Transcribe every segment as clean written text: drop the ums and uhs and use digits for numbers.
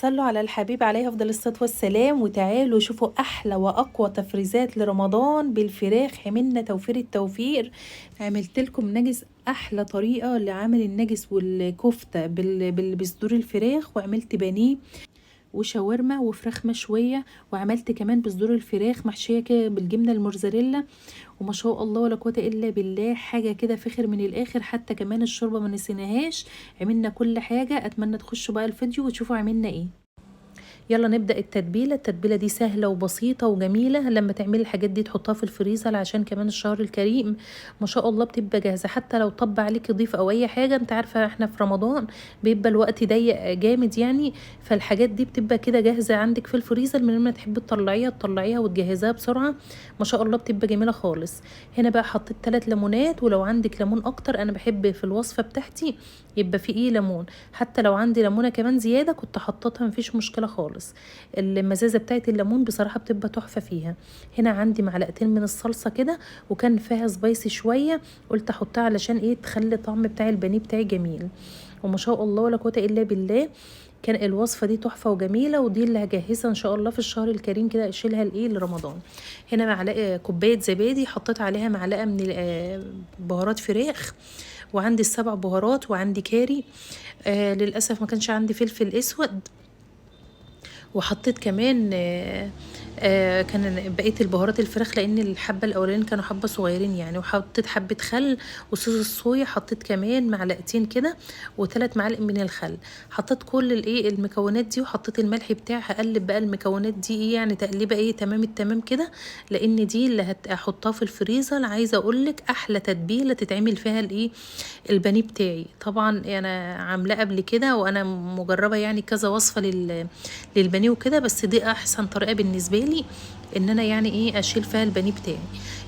صلوا على الحبيب عليه أفضل الصلاة والسلام، وتعالوا شوفوا أحلى وأقوى تفريزات لرمضان بالفراخ. عملنا توفير التوفير. عملت لكم نجس أحلى طريقة لعمل النجس والكفتة بصدور الفراخ، وعملت بانيه وشاورما وفراخ مشوية، وعملت كمان بصدور الفراخ محشية كده بالجبنة الموزاريلا. وما شاء الله ولا قوة الا بالله، حاجة كده فخر من الاخر. حتى كمان الشوربة ما نسيناهاش، عملنا كل حاجة. اتمنى تخشوا بقى الفيديو وتشوفوا عملنا ايه. يلا نبدأ التتبيلة دي سهلة وبسيطة وجميلة. لما تعملي الحاجات دي تحطها في الفريزر عشان كمان الشهر الكريم ما شاء الله بتبقى جاهزة. حتى لو طب عليكي ضيف او اي حاجة، انت عارفة احنا في رمضان بيبقى الوقت ضيق جامد يعني، فالحاجات دي بتبقى كده جاهزة عندك في الفريزر. من لما تحبي تطلعيها وتجهزيها بسرعة ما شاء الله بتبقى جميلة خالص. هنا بقى حطيت 3 ليمونات، ولو عندك ليمون اكتر انا بحب في الوصفة بتاعتي يبقى في ليمون. حتى لو عندي ليمونة كمان زيادة كنت حطيتها مفيش مشكلة خالص. المزازه بتاعت الليمون بصراحه بتبقى تحفه فيها. هنا عندي معلقتين من الصلصه كده، وكان فيها سبايسي شويه، قلت احطها علشان تخلي الطعم بتاع البانيه بتاعي جميل. وما شاء الله ولا قوه الا بالله، كان الوصفه دي تحفه وجميله، ودي اللي هجهزها ان شاء الله في الشهر الكريم كده اشيلها لرمضان. هنا معلقه كوبايه زبادي، حطيت عليها معلقه من بهارات فراخ، وعندي السبع بهارات، وعندي كاري. للاسف ما كانش عندي فلفل اسود. وحطيت كمان كان بقيه البهارات الفراخ، لان الحبه الاولانيين كانوا حبه صغيرين يعني. وحطيت حبه خل وصوص الصويا، حطيت كمان معلقتين كده و3 معالق من الخل. حطيت كل المكونات دي، وحطيت الملح بتاعي. هقلب بقى المكونات دي يعني تقليبه تمام التمام كده، لان دي اللي هحطها في الفريزر. عايزه اقولك احلى تتبيله تتعمل فيها البانيه بتاعي. طبعا انا عاملاه قبل كده، وانا مجربه يعني كذا وصفه للبانيه وكده، بس دي احسن طريقه بالنسبه لي ان انا يعني اشيل فيها البانيه بتاعي.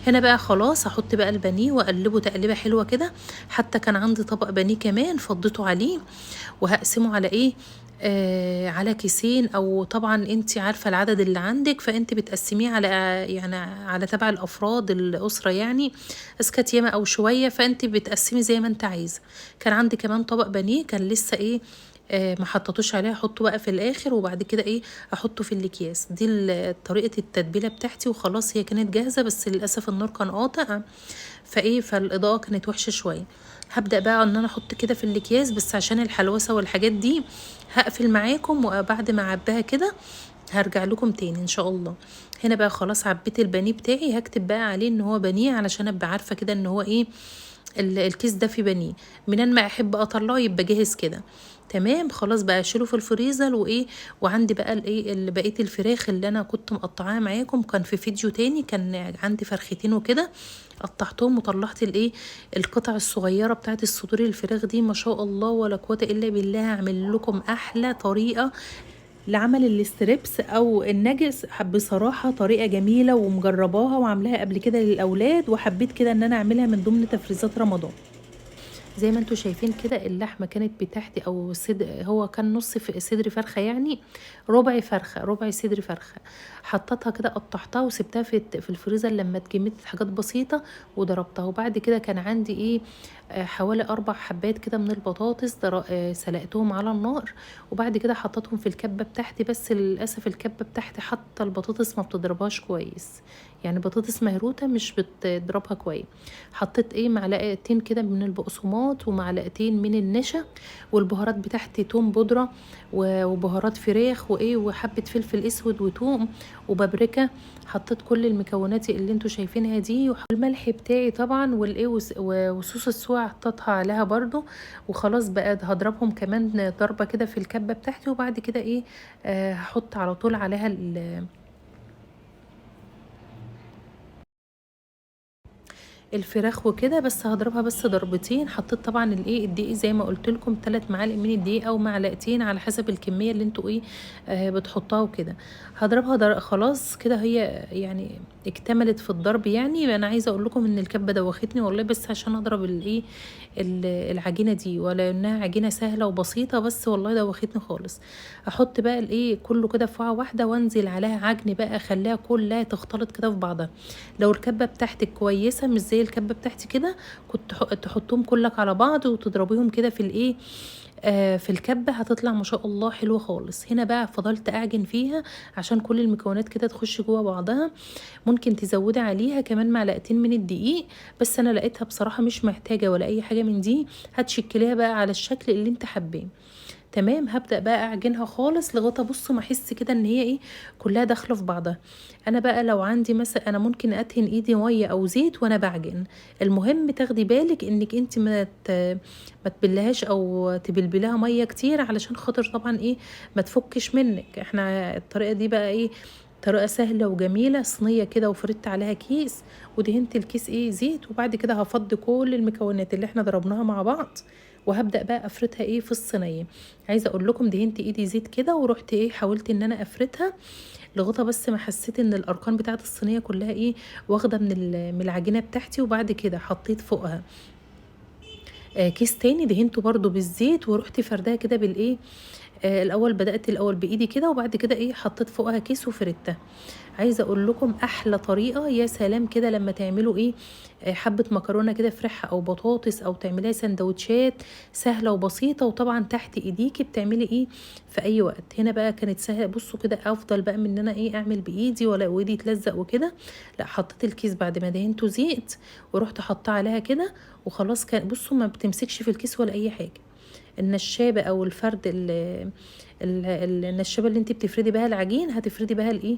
هنا بقى خلاص هحط بقى البانيه واقلبه تقليبه حلوه كده. حتى كان عندي طبق بانيه كمان فضيته عليه، وهقسمه على على كيسين. او طبعا انت عارفه العدد اللي عندك، فانت بتقسميه على يعني على تبع الافراد الاسره يعني، اسكت ياما او شويه، فانت بتقسمي زي ما انت عايزه. كان عندي كمان طبق بانيه كان لسه ما حطيتوش عليه، احطه بقى في الاخر، وبعد كده احطه في الاكياس. دي طريقه التتبيله بتاعتي وخلاص. هي كانت جاهزه، بس للاسف النور كان قاطع، فالاضاءه كانت وحشه شويه. هبدا بقى ان انا احط كده في الاكياس، بس عشان الحلوسه والحاجات دي هقفل معاكم، وبعد ما اعبيها كده هرجع لكم تاني ان شاء الله. هنا بقى خلاص عبيت البانيه بتاعي، هكتب بقى عليه ان هو بانيه علشان ابقى عارفه كده ان هو الكيس ده فيه بانيه. منين ما احب اطلعه يبقى جاهز كده تمام. خلاص بقى اشيله في الفريزر. وعندي بقى بقيه الفراخ اللي انا كنت مقطعاها معاكم، كان في فيديو تاني كان عندي فرختين وكده، قطعتهم وطلعت القطع الصغيره بتاعت الصدور الفراخ دي. ما شاء الله ولا قوه الا بالله، هعمل لكم احلى طريقه لعمل الاستريبس او النجس. بصراحة طريقة جميلة ومجرباها وعاملاها قبل كده للأولاد، وحبيت كده ان انا اعملها من ضمن تفريزات رمضان. زي ما انتوا شايفين كده، اللحمة كانت بتاعتي او هو كان نص صدر فرخة يعني، ربع فرخة، ربع صدر فرخة. حطيتها كده قطعتها وسبتها في الفريزر لما اتجمدت حاجات بسيطة، وضربتها. وبعد كده كان عندي حوالي 4 حبات كده من البطاطس، سلقتهم على النار. وبعد كده حطيتهم في الكبة بتاعتي، بس للأسف الكبة بتاعتي حتى البطاطس ما بتضربهاش كويس يعني، بطاطس مهروسة مش بتضربها كويس. حطيت معلقتين كده من البقسماط، ومعلقتين من النشا، والبهارات بتاعتي توم بودرة وبهارات فراخ وحبة فلفل اسود وتوم وبابريكا. حطيت كل المكونات اللي انتوا شايفينها دي، والملح بتاعي طبعا وصوص السوى حطيتها عليها برضو. وخلاص بقى هضربهم كمان ضربة كده في الكبة بتاعتي، وبعد كده هحط على طول عليها الفراخ وكده. بس هضربها بس ضربتين. حطيت طبعا الدقيق زي ما قلت لكم 3 معالق من الدقيق او معلقتين على حسب الكميه اللي انتوا بتحطها وكده. هضربها خلاص كده هي يعني اكتملت في الضرب يعني. انا عايزه اقول لكم ان الكبه دوختني والله، بس عشان اضرب العجينه دي، ولا انها عجينه سهله وبسيطه، بس والله دوختني خالص. احط بقى كله كده في وعاء واحده، وانزل عليها عجن بقى، اخليها كلها تختلط كده في بعضها. لو الكبه بتاعتك كويسه مش زي الكبه بتاعتي كده، كنت تحطهم كلك على بعض وتضربيهم كده في في الكبة هتطلع ما شاء الله حلوة خالص. هنا بقى فضلت اعجن فيها عشان كل المكونات كده تخش جوه بعضها. ممكن تزودي عليها كمان معلقتين من الدقيق، بس انا لقيتها بصراحة مش محتاجة ولا اي حاجة من دي. هتشكليها بقى على الشكل اللي انت حباه. تمام. هبدأ بقى اعجنها خالص لغايه بصوا ما احس كده ان هي ايه، كلها داخله في بعضها. انا بقى لو عندي مثلا انا ممكن ادهن ايدي ميه او زيت وانا بعجن. المهم تاخدي بالك انك انت ما تبلهاش او تبلبلها ميه كتير، علشان خاطر طبعا ايه ما تفكش منك. احنا الطريقه دي بقى ايه، طريقه سهله وجميله. صينيه كده وفردت عليها كيس ودهنت الكيس ايه زيت، وبعد كده هفضي كل المكونات اللي احنا ضربناها مع بعض وهبدأ بقى افردها ايه في الصينيه. عايزه اقول لكم دهنت ايدي زيت كده ورحت ايه حاولت ان انا افردها لغايه بس ما حسيت ان الاركان بتاعه الصينيه كلها ايه واخده من العجينه بتاعتي. وبعد كده حطيت فوقها كيس تاني دهنته برضو بالزيت ورحت فردها كده بالايه. الاول بدأت الاول بايدي كده وبعد كده ايه حطيت فوقها كيس وفردتها. عايزه اقول لكم احلى طريقه، يا سلام كده لما تعملوا ايه حبه مكرونه كده فريحه او بطاطس او تعمليها سندوتشات سهله وبسيطه، وطبعا تحت ايديكي بتعملي ايه في اي وقت. هنا بقى كانت سهله. بصوا كده افضل بقى من ان انا ايه اعمل بايدي ولا وايدي تلزق وكده. لا، حطيت الكيس بعد ما دهنته زيت ورحت حطاه عليها كده وخلاص. كان بصوا ما بتمسكش في الكيس ولا اي حاجه. النشابه او الفرد النشابه اللي انت بتفردي بها العجين هتفردي بها الايه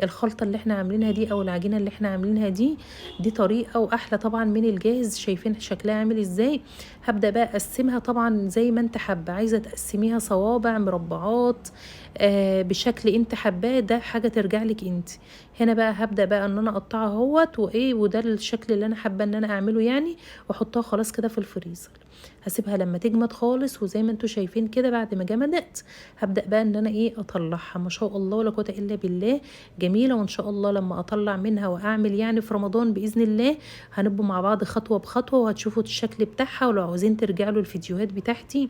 الخلطه اللي احنا عاملينها دي او العجينه اللي احنا عاملينها دي. دي طريقه واحلى طبعا من الجاهز. شايفين شكلها عامل ازاي. هبدا بقى اقسمها طبعا زي ما انت حابه. عايزه تقسميها صوابع مربعات بشكل انت حباه، ده حاجه ترجع لك انت. هنا بقى هبدا بقى ان انا اقطعها اهوت وايه، وده الشكل اللي انا حابه ان انا اعمله يعني، واحطها خلاص كده في الفريزر. هسيبها لما تجمد خالص، وزي ما انتوا شايفين كده بعد ما جمدت هبدأ بقى ان انا ايه اطلعها. ما شاء الله ولا قوة الا بالله، جميلة. وان شاء الله لما اطلع منها واعمل يعني في رمضان باذن الله هنبقوا مع بعض خطوة بخطوة وهتشوفوا الشكل بتاعها. ولو عاوزين ترجعوا له الفيديوهات بتاعتي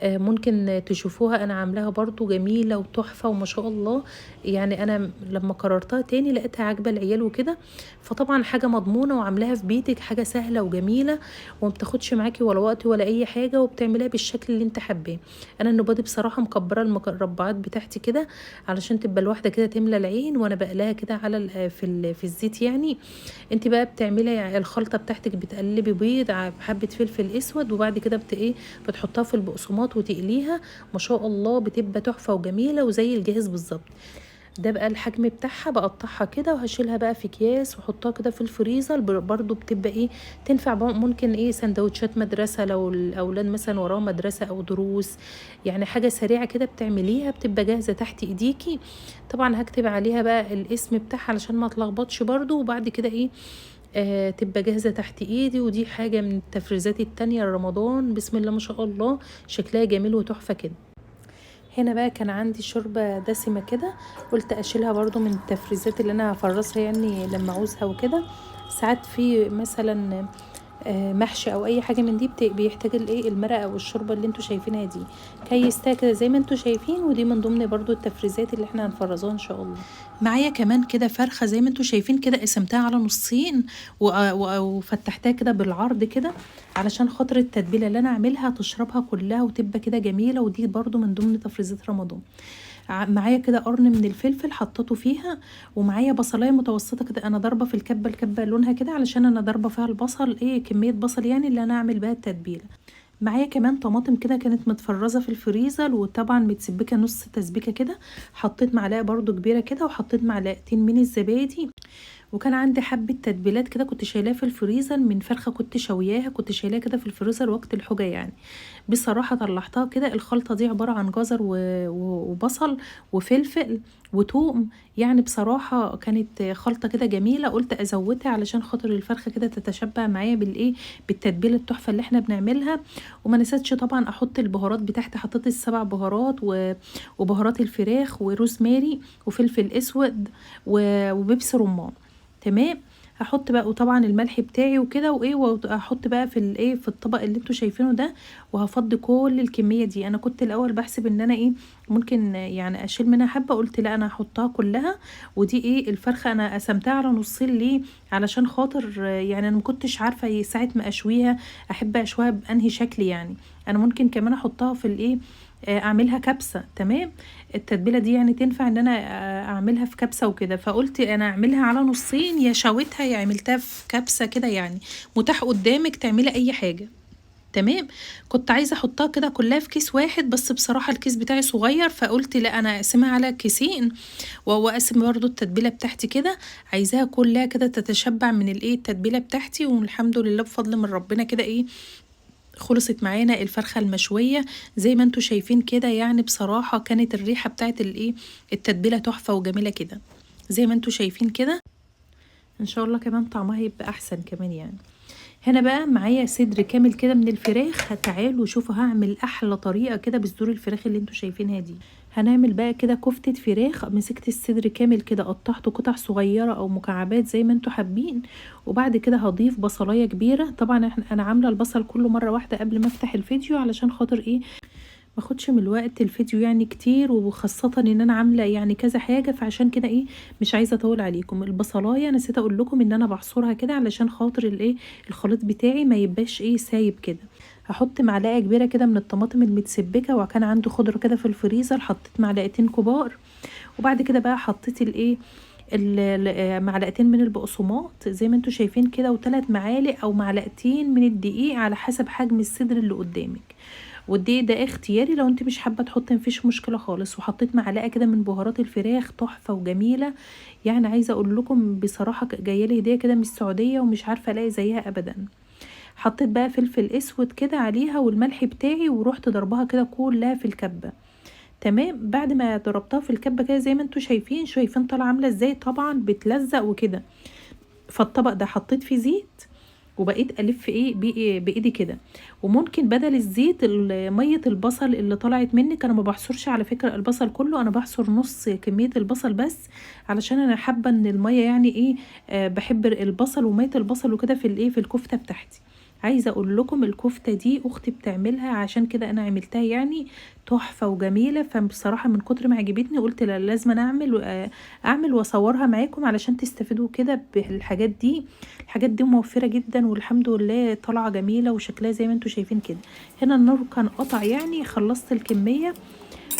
ممكن تشوفوها. انا عاملاها برضو جميلة وتحفة وما شاء الله. يعني انا لما قررتها تاني لقيتها عاجبة العيال وكده، فطبعا حاجة مضمونة وعاملاها في بيتك، حاجة سهلة وجميلة وما بتاخدش معاكي ولا وقت ولا اي حاجة، وبتعمليها بالشكل اللي انت حباه. انا النوبادي بصراحة مكبرة المربعات بتاعتي كده علشان تبقى الواحدة كده تملى العين، وانا بقلاها كده على في الزيت يعني. انت بقى بتعملي الخلطة بتاعتك، بتقلبي بيض بحبة فلفل اسود وبعد كده ايه بتحطها في البقسماط وتقليها. ما شاء الله بتبقى تحفة وجميلة وزي الجاهز بالظبط. ده بقى الحجم بتاعها. بقطعها كده وهشيلها بقى في اكياس واحطها كده في الفريزر. برضو بتبقى ايه تنفع ممكن ايه سندوتشات مدرسة لو الاولاد مثلا وراهم مدرسة او دروس، يعني حاجة سريعة كده بتعمليها بتبقى جاهزة تحت ايديكي. طبعا هكتب عليها بقى الاسم بتاعها علشان ما اتلخبطش برضو، وبعد كده ايه تبقى جاهزة تحت ايدي. ودي حاجة من التفريزات التانية لرمضان. بسم الله ما شاء الله شكلها جميل وتحفة كده. هنا بقى كان عندي شوربة دسمة كده، قلت اشيلها برضو من التفريزات اللي انا هفرزها يعني لما عاوزها وكده. ساعات في مثلا محشي او اي حاجه من دي بيحتاج الايه المرقه او الشوربه اللي انتوا شايفينها دي. كيستها كده زي ما انتوا شايفين، ودي من ضمن برضو التفريزات اللي احنا هنفرزوها ان شاء الله. معايا كمان كده فرخه زي ما انتوا شايفين كده، قسمتها على نصين وفتحتها كده بالعرض كده علشان خاطر التتبيله اللي انا اعملها تشربها كلها وتبقى كده جميله، ودي برضو من ضمن تفريزات رمضان. معايا كده قرن من الفلفل حطيته فيها، ومعايا بصلايه متوسطه كده انا ضاربه في الكبه لونها كده علشان انا ضاربه فيها البصل ايه كميه بصل يعني اللي انا اعمل بيها التتبيله. معايا كمان طماطم كده كانت متفرزه في الفريزر وطبعا متسبكه نص تسبيكه كده. حطيت معلقه برضو كبيره كده وحطيت معلقتين من الزبادي. وكان عندي حبه تتبيلات كده كنت شايلاها في الفريزر من فرخه كنت شوياها، كنت شايلاها كده في الفريزر وقت الحوجه يعني. بصراحه طلعتها كده. الخلطه دي عباره عن جزر وبصل وفلفل وتوم. يعني بصراحه كانت خلطه كده جميله، قلت ازودها علشان خاطر الفرخه كده تتشبع معايا بالايه بالتتبيله التحفه اللي احنا بنعملها. وما نسيتش طبعا احط البهارات بتاعتي، حطيت السبع بهارات وبهارات الفراخ وروزماري وفلفل اسود وبيبس رمان. تمام. هحط بقى وطبعا الملح بتاعي وكده وايه، وهحط بقى في الايه في الطبق اللي انتوا شايفينه ده، وهفضي كل الكميه دي. انا كنت الاول بحسب ان انا ايه ممكن يعني اشيل منها حبه، قلت لا انا هحطها كلها. ودي ايه الفرخه انا قسمتها على نصين ليه؟ علشان خاطر يعني انا مكنتش عارفه ساعه ما اشويها احب اشويها بانهي شكل يعني. انا ممكن كمان احطها في الايه اعملها كبسه. تمام، التتبيله دي يعني تنفع ان انا اعملها في كبسه وكده، فقلت انا اعملها على نصين، يا شويتها يا عملتها في كبسه كده يعني، متاح قدامك تعملي اي حاجه. تمام، كنت عايزه احطها كده كلها في كيس واحد، بس بصراحه الكيس بتاعي صغير، فقلت لا انا اقسمها على كيسين، واقسم برضو التتبيله بتاعتي كده، عايزاها كلها كده تتشبع من الايه التتبيله بتاعتي. والحمد لله بفضل من ربنا كده ايه خلصت معانا الفرخة المشوية زي ما انتوا شايفين كده. يعني بصراحة كانت الريحة بتاعت الايه التتبيلة تحفة وجميلة كده زي ما انتوا شايفين كده. ان شاء الله كمان طعمها يبقى احسن كمان يعني. هنا بقى معايا صدر كامل كده من الفراخ، تعالوا شوفوا هعمل احلى طريقه كده بصدور الفراخ اللي انتوا شايفينها دي. هنعمل بقى كده كفته فراخ، مسكت الصدر كامل كده قطعته قطع صغيره او مكعبات زي ما انتوا حابين، وبعد كده هضيف بصلايه كبيره. طبعا انا عامله البصل كله مره واحده قبل ما افتح الفيديو علشان خاطر ايه ماخدش من الوقت الفيديو يعني كتير، وخاصة ان انا عاملة يعني كذا حاجة، فعشان كده ايه مش عايزة اطول عليكم. البصلاية نسيت اقول لكم ان انا بعصرها كده علشان خاطر الايه الخليط بتاعي ما يبقاش ايه سايب كده. هحط معلقة كبيرة كده من الطماطم المتسبكة، وكان عنده خضرة كده في الفريزر حطيت معلقتين كبار. وبعد كده بقى حطيت الايه معلقتين من البقسماط زي ما انتوا شايفين كده، و3 معالق او معلقتين من الدقيق على حسب حجم الصدر اللي قدامك. والدقيق ده اختياري، لو انت مش حابه تحطي مفيش مشكله خالص. وحطيت معلقه كده من بهارات الفراخ تحفه وجميله. يعني عايزه اقول لكم بصراحه جايه لي هديه كده من السعوديه ومش عارفه الاقي زيها ابدا. حطيت بقى فلفل اسود كده عليها والملح بتاعي، ورحت ضربها كده كلها في الكبه. تمام، بعد ما ضربتها في الكبه كده زي ما انتوا شايفين طالعه عامله ازاي، طبعا بتلزق وكده. فالطبق ده حطيت فيه زيت، وبقيت الف بايدي كده. وممكن بدل الزيت ميه البصل اللي طلعت منك، انا ما بحصرش على فكره البصل كله، انا بحصر نص كميه البصل بس، علشان انا حابه ان الميه يعني ايه بحب البصل وميه البصل وكده في الايه في الكفته بتاعتي. عايزه اقول لكم الكفته دي اختي بتعملها، عشان كده انا عملتها يعني تحفه وجميله. فبصراحه من كتر ما عجبتني قلت لا لازم أنا اعمل واصورها معاكم علشان تستفيدوا كده بالحاجات دي. الحاجات دي موفره جدا والحمد لله طالعه جميله وشكلها زي ما انتوا شايفين كده. هنا النار كان قطع يعني، خلصت الكميه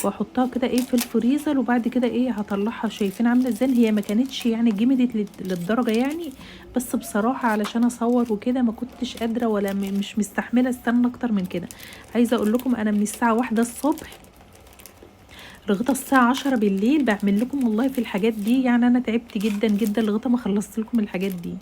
واحطها كده ايه في الفريزر، وبعد كده ايه هطلعها. شايفين عامله ازاي، هي ما كانتش يعني جمدت للدرجه يعني، بس بصراحه علشان اصور وكده ما كنتش قادره ولا مش مستحمله استنى اكتر من كده. عايزه اقول لكم انا من الساعه 1 الصبح لغايه الساعه 10 بالليل بعمل لكم والله في الحاجات دي. يعني انا تعبت جدا جدا لغايه ما خلصت لكم الحاجات دي.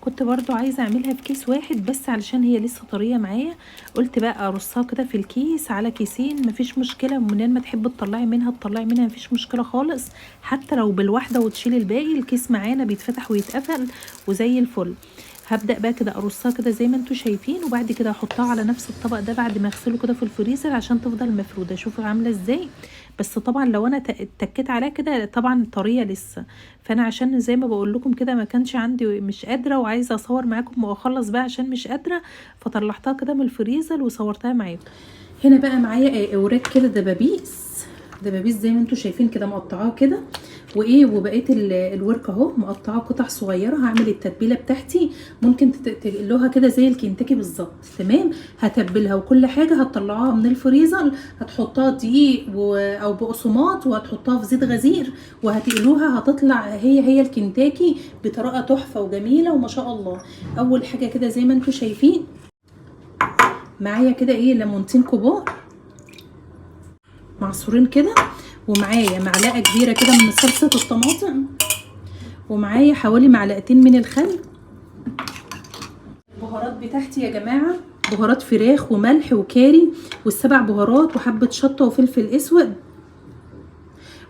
كنت برضو عايزة اعملها في كيس واحد بس علشان هي لسه طرية معايا، قلت بقى ارصها كده في الكيس على كيسين مفيش مشكلة، منين ما تحب تطلعي منها مفيش مشكلة خالص. حتى لو بالواحدة وتشيلي الباقي الكيس معانا بيتفتح ويتقفل وزي الفل. هبدأ بقى كده ارصها كده زي ما انتوا شايفين، وبعد كده احطها على نفس الطبق ده بعد ما اغسله كده في الفريزر عشان تفضل مفرودة. شوفوا عاملة ازاي. بس طبعا لو انا اتكيت عليها كده طبعا طريه لسه، فانا عشان زي ما بقول لكم كده ما كانش عندي مش قادره وعايزه اصور معاكم واخلص بقى عشان مش قادره، فطلعتها كده من الفريزر وصورتها معاكم. هنا بقى معايا اوراق كده دبابيس زي ما انتوا شايفين كده مقطعاه كده وايه، وبقيت الورك اهو مقطعاه قطع صغيره. هعمل التتبيله بتاعتي ممكن تقلوها كده زي الكنتاكي بالظبط. تمام، هتبلها وكل حاجه هتطلعوها من الفريزر، هتحطها دقيق او بقسماط وهتحطها في زيت غزير وهتقلوها، هتطلع هي الكنتاكي بطريقه تحفه وجميله وما شاء الله. اول حاجه كده زي ما انتوا شايفين معايا كده ايه ليمونتين كبار معصورين كده، ومعايا معلقه كبيره كده من صلصه الطماطم، ومعايا حوالي معلقتين من الخل. البهارات بتاعتي يا جماعه بهارات فراخ وملح وكاري والسبع بهارات وحبه شطه وفلفل اسود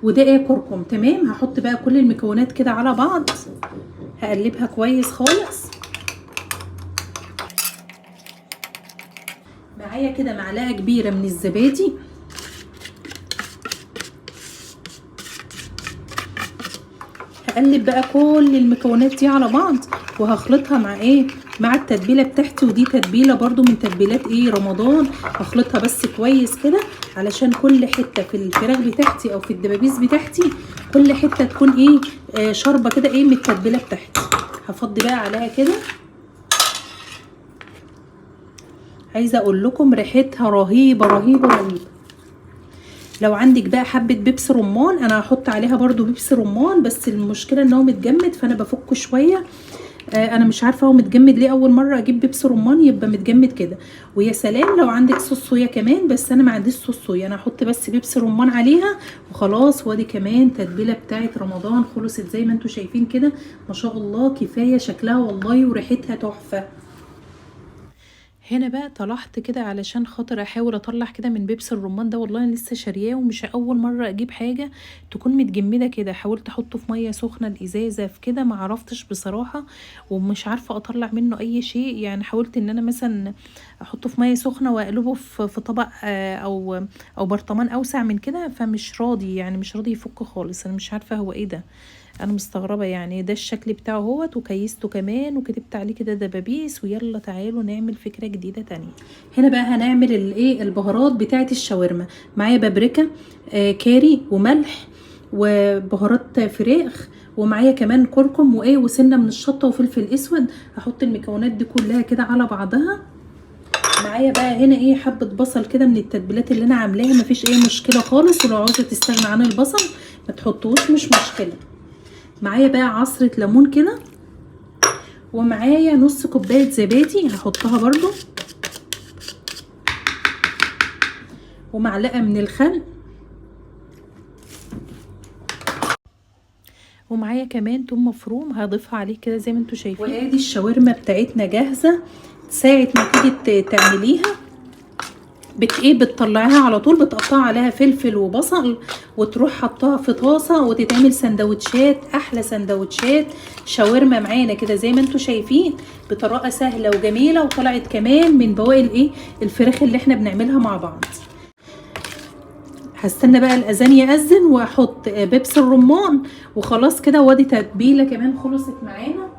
ودقيق كركم. تمام، هحط بقى كل المكونات كده على بعض، هقلبها كويس خالص. معايا كده معلقه كبيره من الزبادي، هقلب بقى كل المكونات دي على بعض وهخلطها مع ايه، مع التتبيله بتاعتي. ودي تتبيله برضو من تتبيلات ايه رمضان. هخلطها بس كويس كده علشان كل حته في الفراخ بتاعتي او في الدبابيس بتاعتي كل حته تكون ايه شاربه كده ايه من التتبيله بتاعتي. هفضي بقى عليها كده. عايزه اقول لكم ريحتها رهيبه رهيبه رهيبه. لو عندك بقى حبه بيبس رمان، انا هحط عليها برضو بيبس رمان، بس المشكله ان هو متجمد فانا بفكه شويه. انا مش عارفه هو متجمد ليه، اول مره اجيب بيبس رمان يبقى متجمد كده. ويا سلام لو عندك صوص صويا كمان، بس انا ما عنديش صوص صويا، انا هحط بس بيبس رمان عليها وخلاص. وادي كمان تتبيله بتاعت رمضان خلصت زي ما انتم شايفين كده، ما شاء الله كفايه شكلها والله وريحتها تحفه. هنا بقى طلعت كده علشان خاطر احاول اطلع كده من بيبس الرمان ده، والله انا لسه شارياه ومش اول مره اجيب حاجه تكون متجمده كده. حاولت احطه في ميه سخنه الازازه في كده ما عرفتش بصراحه، ومش عارفه اطلع منه اي شيء. يعني حاولت ان انا مثلا احطه في ميه سخنه واقلبه في طبق او برطمان اوسع من كده، فمش راضي يعني مش راضي يفك خالص. انا مش عارفه هو ايه ده، انا مستغربه يعني. ده الشكل بتاعه اهوت، وكيسته كمان وكتبت عليه كده دبابيس. ويلا تعالوا نعمل فكره جديده تانية. هنا بقى هنعمل الايه البهارات بتاعه الشاورما. معايا بابريكا كاري وملح وبهارات فراخ، ومعايا كمان كركم وايه وسنه من الشطه وفلفل اسود. هحط المكونات دي كلها كده على بعضها. معايا بقى هنا ايه حبه بصل كده من التتبيلات اللي انا عاملاها، مفيش اي مشكله خالص. ولو عاوزه تستغنى عن البصل ما تحطوش مش مشكله. معايا بقى عصرة ليمون كده، ومعايا نص كوباية زبادي هحطها برضو، ومعلقة من الخل، ومعايا كمان توم مفروم هضيفها عليه كده زي ما انتوا شايفين. وادي الشاورما بتاعتنا جاهزة. ساعة ما تيجي تعمليها بتطلعيها على طول، بتقطعي عليها فلفل وبصل وتروح حطها في طاسه وتتعمل سندوتشات. احلى سندوتشات شاورما معانا كده زي ما انتم شايفين بطريقه سهله وجميله، وطلعت كمان من بواقي الايه الفراخ اللي احنا بنعملها مع بعض. هستنى بقى الاذان يأذن واحط بيبس الرمان وخلاص كده. وادي تتبيله كمان خلصت معانا.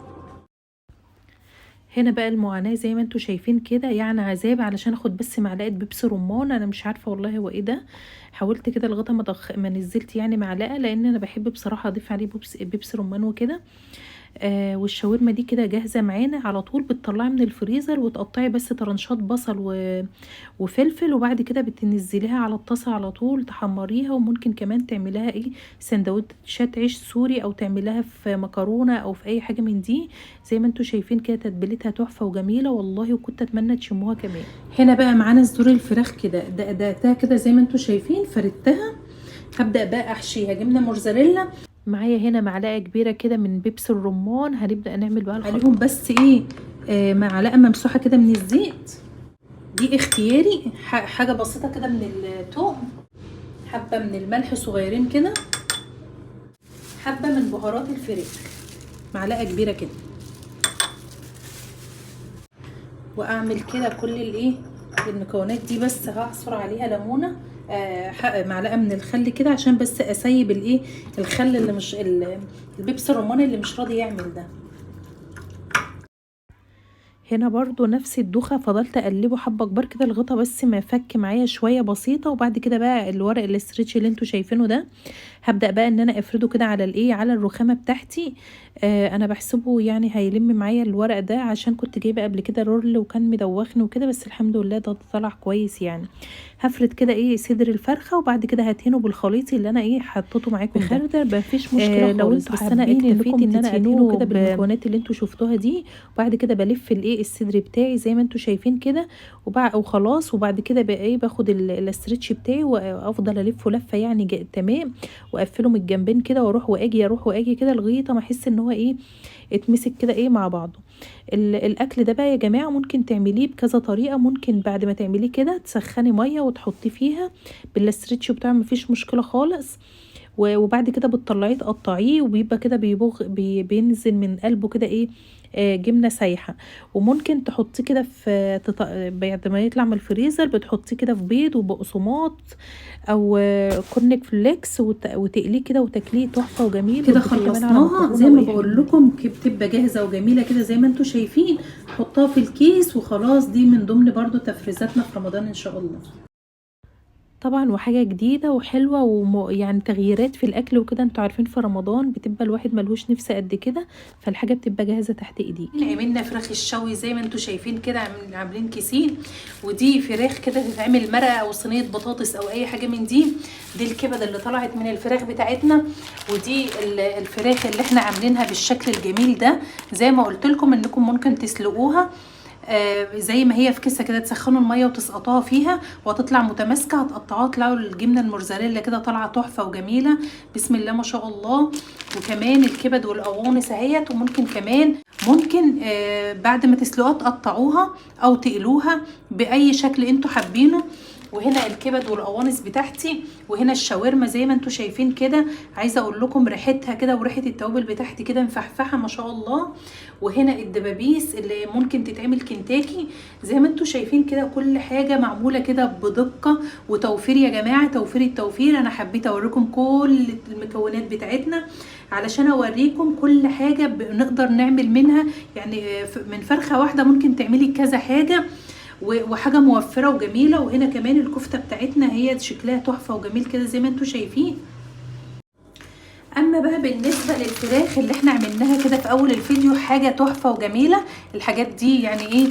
هنا بقى المعاناة زي ما انتوا شايفين كده، يعني عذاب علشان اخد بس معلقة بيبسي رمان. انا مش عارفة والله هو ايه ده. حاولت كده لغاية ما نزلت يعني معلقة، لان انا بحب بصراحة اضيف عليه بيبسي رمان وكده. والشاورما دي كده جاهزة معانا على طول. بتطلعي من الفريزر وتقطعي بس طرنشات بصل وفلفل، وبعد كده بتنزليها على الطاسة على طول تحمريها. وممكن كمان تعملها ايه سندوتشات عيش سوري، او تعملها في مكرونة او في اي حاجة من دي. زي ما انتوا شايفين كده تتبيلتها تحفة وجميلة والله، وكنت اتمنى تشموها كمان. هنا بقى معانا صدور الفراخ كده دقتها كده زي ما انتوا شايفين، فردتها. هبدأ بقى احشيها جبنة موزاريلا. معايا هنا معلقه كبيره كده من بيبس الرمان. هنبدا نعمل بقى عليهم بس ايه معلقه ممسوحه كده من الزيت. دي اختياري، حاجه بسيطه كده من الثوم، حبه من الملح صغيرين كده، حبه من بهارات الفراخ معلقه كبيره كده. واعمل كده كل الايه المكونات دي. بس هعصر عليها ليمونه، معلقه من الخل كده عشان بس اسيب الايه الخل اللي مش البيبس الرمان اللي مش راضي يعمل ده. هنا برضو نفس الدوخة، فضلت اقلبه حبة كبار كده الغطا بس ما فك معايا شوية بسيطة. وبعد كده بقى الورق الاسترتش اللي انتوا شايفينه ده هبدأ بقى ان انا افرده كده على الايه على الرخامة بتاعتي. انا بحسبه يعني هيلم معايا الورق ده، عشان كنت جايبه قبل كده رول وكان مدوخني وكده، بس الحمد لله ده طلع كويس يعني. هفرد كده ايه صدر الفرخه، وبعد كده هدهنه بالخليط اللي انا ايه حطيته معاكم بخردل. مفيش مشكله لو خالص، انتوا بس انا حابين اكتفيت انكم ان انا ادهنه كده تدهنوه بالمكونات اللي انتوا شفتوها دي. وبعد كده بلف الايه الصدر بتاعي زي ما انتوا شايفين كده وخلاص. وبعد كده بقى ايه باخد الاسترتش بتاعي وافضل الفه لفه يعني تمام، واقفله من الجنبين كده، واروح واجي كده لغايه ما احس ان هو ايه اتمسك كده ايه مع بعضه. الاكل ده بقى يا جماعه ممكن تعمليه بكذا طريقه. ممكن بعد ما تعمليه كده تسخني ميه وتحطي فيها بالاسترتش بتاعه، مفيش مشكله خالص. وبعد كده بتطلعيه تقطعيه وبيبقى كده بينزل من قلبه كده ايه جبنه سايحه. وممكن تحطيه كده في بعد ما يطلع من الفريزر بتحطيه كده في بيض وبقسماط او كورنيك فليكس وتقليه كده وتاكليه تحفه وجميل. كده خلصناها زي ما بقول لكم، بتبقى جاهزه وجميله كده زي ما انتم شايفين. حطها في الكيس وخلاص، دي من ضمن برضو تفريزاتنا في رمضان ان شاء الله. طبعا وحاجه جديده وحلوه يعني تغييرات في الاكل وكده. انتوا عارفين في رمضان بتبقى الواحد ملهوش نفس قد كده، فالحاجه بتبقى جاهزه تحت ايديك. عملنا فراخ الشوي زي ما انتوا شايفين كده، عاملين كيسين. ودي فراخ كده تتعمل مرقه او صينيه بطاطس او اي حاجه من دي. دي الكبد اللي طلعت من الفراخ بتاعتنا، ودي الفراخ اللي احنا عاملينها بالشكل الجميل ده. زي ما قلت لكم انكم ممكن تسلقوها زي ما هي في كيسه كده، تسخنوا الميه وتسقطوها فيها وهتطلع متماسكه. هتقطعوها تلاقوا الجبنه الموزاريلا كده طالعه تحفه وجميله، بسم الله ما شاء الله. وكمان الكبد والقوانص اهيت. وممكن كمان بعد ما تسلقوها تقطعوها او تقلوها باي شكل انتوا حابينه. وهنا الكبد والقوانص بتاعتي، وهنا الشاورما زي ما انتوا شايفين كده. عايزه اقول لكم ريحتها كده وريحه التوابل بتاعتي كده مفحفحه ما شاء الله. وهنا الدبابيس اللي ممكن تتعمل كنتاكي زي ما انتوا شايفين كده. كل حاجه معموله كده بدقه وتوفير يا جماعه، توفير التوفير. انا حبيت اوريكم كل المكونات بتاعتنا علشان اوريكم كل حاجه بنقدر نعمل منها. يعني من فرخه واحده ممكن تعملي كذا حاجه وحاجه موفره وجميله. وهنا كمان الكفته بتاعتنا هي شكلها تحفه وجميل كده زي ما انتوا شايفين. اما بقى بالنسبه للفراخ اللي احنا عملناها كده في اول الفيديو، حاجه تحفه وجميله. الحاجات دي يعني ايه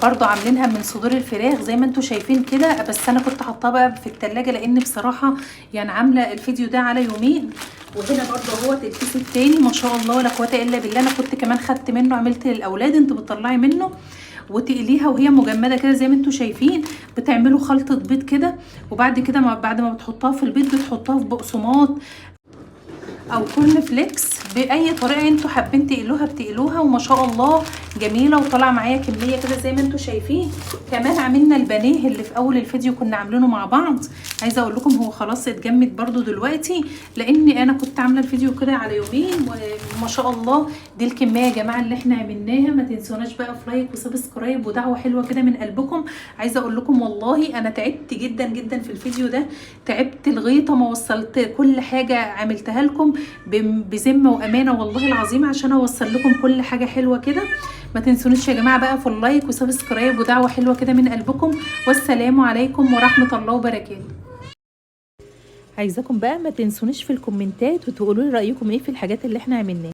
برضو عاملينها من صدور الفراخ زي ما انتوا شايفين كده. بس انا كنت حاطاها بقى في التلاجة لان بصراحه يعني عامله الفيديو ده على يومين. وهنا برضو اهوت الكيس التاني ما شاء الله ولا قوه الا بالله. انا كنت كمان خدت منه، عملت للاولاد انتوا بتطلعي منه وتقليها وهي مجمده كده زي ما انتوا شايفين. بتعملوا خلطه بيض كده، وبعد كده بعد ما بتحطها في البيض بتحطها في بقسماط او كورن فليكس باي طريقه انتوا حابين تقلوها بتقلوها. وما شاء الله جميله وطلع معايا كميه كده زي ما انتوا شايفين. كمان عملنا البانيه اللي في اول الفيديو كنا عاملينه مع بعض. عايزه اقول لكم هو خلاص اتجمد برده دلوقتي لاني انا كنت عامله الفيديو كده على يومين. وما شاء الله دي الكميه يا جماعه اللي احنا عملناها. ما تنسوناش بقى في لايك وسبسكرايب ودعوه حلوه كده من قلبكم. عايزه اقول لكم والله انا تعبت جدا جدا في الفيديو ده، تعبت لغايه ما وصلت كل حاجه عملتها لكم بذمه وامانه والله العظيم عشان اوصل لكم كل حاجه حلوه كده. ما تنسونيش يا جماعه بقى في اللايك وسبسكرايب ودعوه حلوه كده من قلبكم. والسلام عليكم ورحمه الله وبركاته. عايزاكم بقى ما تنسونيش في الكومنتات وتقولوا لي رايكم ايه في الحاجات اللي احنا عملناها.